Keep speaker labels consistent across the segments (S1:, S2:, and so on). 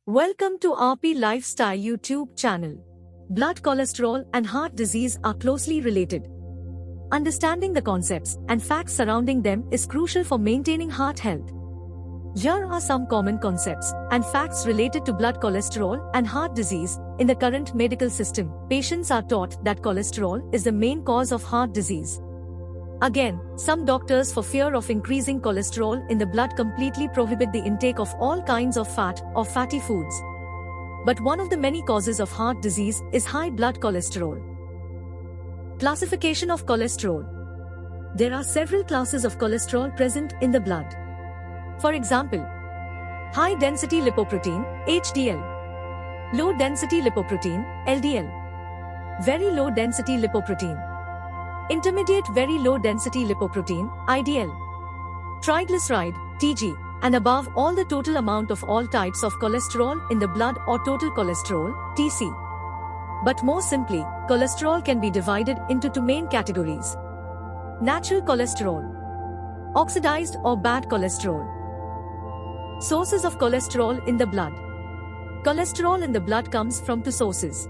S1: Welcome to RP Lifestyle YouTube channel. Blood cholesterol and heart disease are closely related. Understanding the concepts and facts surrounding them is crucial for maintaining heart health. Here are some common concepts and facts related to blood cholesterol and heart disease. In the current medical system, patients are taught that cholesterol is the main cause of heart disease. Again, some doctors, for fear of increasing cholesterol in the blood, completely prohibit the intake of all kinds of fat or fatty foods. But one of the many causes of heart disease is high blood cholesterol. Classification of cholesterol. There are several classes of cholesterol present in the blood. For example, high-density lipoprotein, HDL. Low-density lipoprotein, LDL. Very low-density lipoprotein. Intermediate very low density lipoprotein, IDL. Triglyceride, TG, and above all the total amount of all types of cholesterol in the blood or total cholesterol, TC. But more simply, cholesterol can be divided into two main categories. Natural cholesterol. Oxidized or bad cholesterol. Sources of cholesterol in the blood. Cholesterol in the blood comes from two sources.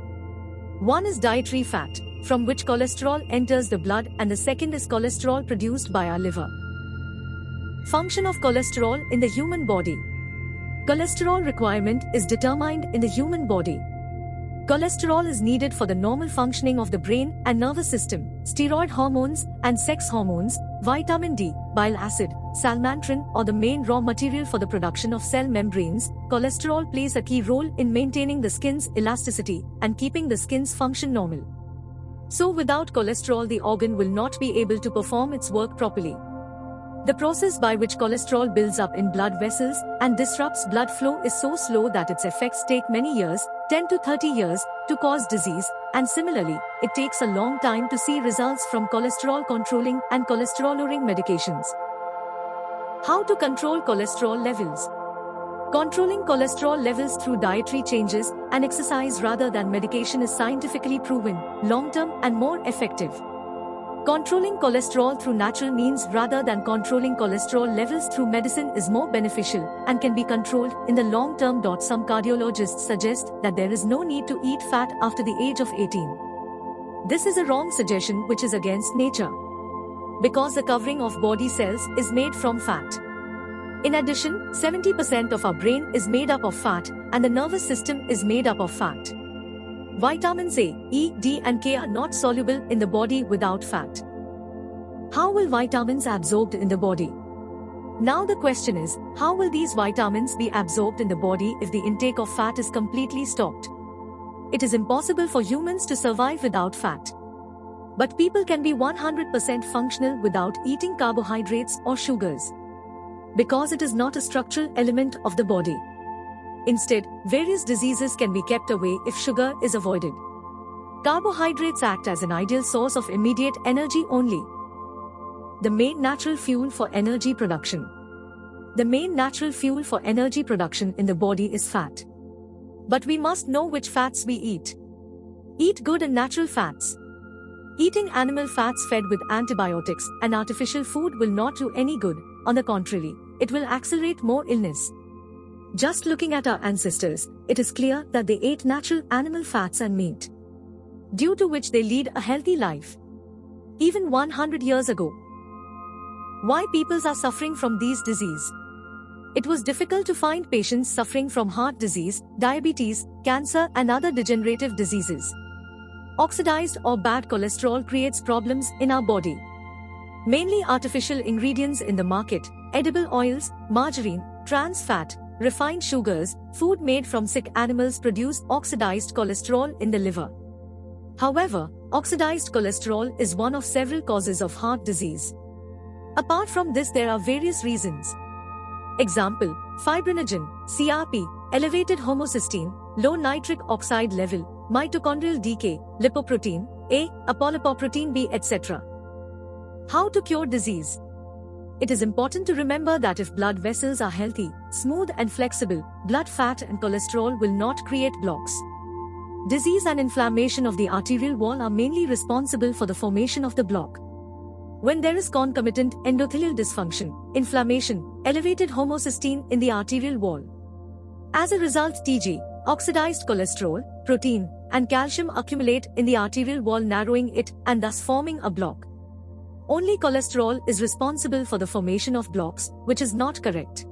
S1: One is dietary fat, from which cholesterol enters the blood, and the second is cholesterol produced by our liver. Function of cholesterol in the human body. Cholesterol requirement is determined in the human body. Cholesterol is needed for the normal functioning of the brain and nervous system, steroid hormones and sex hormones, vitamin D, bile acid, salmantrin, or the main raw material for the production of cell membranes. Cholesterol plays a key role in maintaining the skin's elasticity and keeping the skin's function normal. So without cholesterol, the organ will not be able to perform its work properly. The process by which cholesterol builds up in blood vessels and disrupts blood flow is so slow that its effects take many years, 10 to 30 years, to cause disease, and similarly, it takes a long time to see results from cholesterol controlling and cholesterol-lowering medications. How to control cholesterol levels? Controlling cholesterol levels through dietary changes and exercise rather than medication is scientifically proven, long-term, and more effective. Controlling cholesterol through natural means rather than controlling cholesterol levels through medicine is more beneficial and can be controlled in the long term. Some cardiologists suggest that there is no need to eat fat after the age of 18. This is a wrong suggestion which is against nature, because the covering of body cells is made from fat. In addition, 70% of our brain is made up of fat, and the nervous system is made up of fat. Vitamins A, E, D, and K are not soluble in the body without fat. How will vitamins be absorbed in the body? Now the question is, how will these vitamins be absorbed in the body if the intake of fat is completely stopped? It is impossible for humans to survive without fat. But people can be 100% functional without eating carbohydrates or sugars, because it is not a structural element of the body. Instead, various diseases can be kept away if sugar is avoided. Carbohydrates act as an ideal source of immediate energy only. The main natural fuel for energy production. The main natural fuel for energy production in the body is fat. But we must know which fats we eat. Eat good and natural fats. Eating animal fats fed with antibiotics and artificial food will not do any good. On the contrary, it will accelerate more illness. Just looking at our ancestors, it is clear that they ate natural animal fats and meat, due to which they lead a healthy life. Even 100 years ago. Why people are suffering from these diseases? It was difficult to find patients suffering from heart disease, diabetes, cancer, and other degenerative diseases. Oxidized or bad cholesterol creates problems in our body. Mainly artificial ingredients in the market, edible oils, margarine, trans fat, refined sugars, food made from sick animals produce oxidized cholesterol in the liver. However, oxidized cholesterol is one of several causes of heart disease. Apart from this, there are various reasons. Example, fibrinogen, CRP, elevated homocysteine, low nitric oxide level, mitochondrial decay, lipoprotein A, apolipoprotein B, etc. How to cure disease? It is important to remember that if blood vessels are healthy, smooth and flexible, blood fat and cholesterol will not create blocks. Disease and inflammation of the arterial wall are mainly responsible for the formation of the block. When there is concomitant endothelial dysfunction, inflammation, elevated homocysteine in the arterial wall, As a result, TG, oxidized cholesterol, protein, and calcium accumulate in the arterial wall, narrowing it and thus forming a block. Only cholesterol is responsible for the formation of blocks, which is not correct.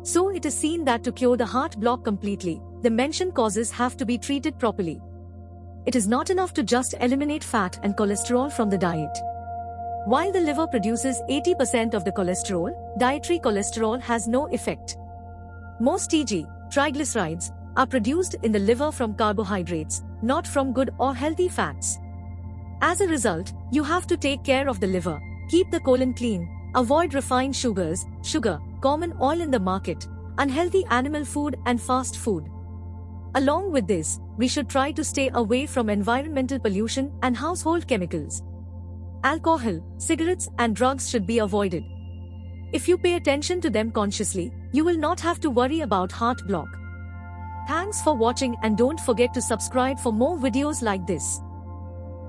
S1: So it is seen that to cure the heart block completely, the mentioned causes have to be treated properly. It is not enough to just eliminate fat and cholesterol from the diet. While the liver produces 80% of the cholesterol, dietary cholesterol has no effect. Most TG, triglycerides, are produced in the liver from carbohydrates, not from good or healthy fats. As a result, you have to take care of the liver, keep the colon clean, avoid refined sugars, sugar, common oil in the market, unhealthy animal food and fast food. Along with this, we should try to stay away from environmental pollution and household chemicals. Alcohol, cigarettes and drugs should be avoided. If you pay attention to them consciously, you will not have to worry about heart block. Thanks for watching and don't forget to subscribe for more videos like this.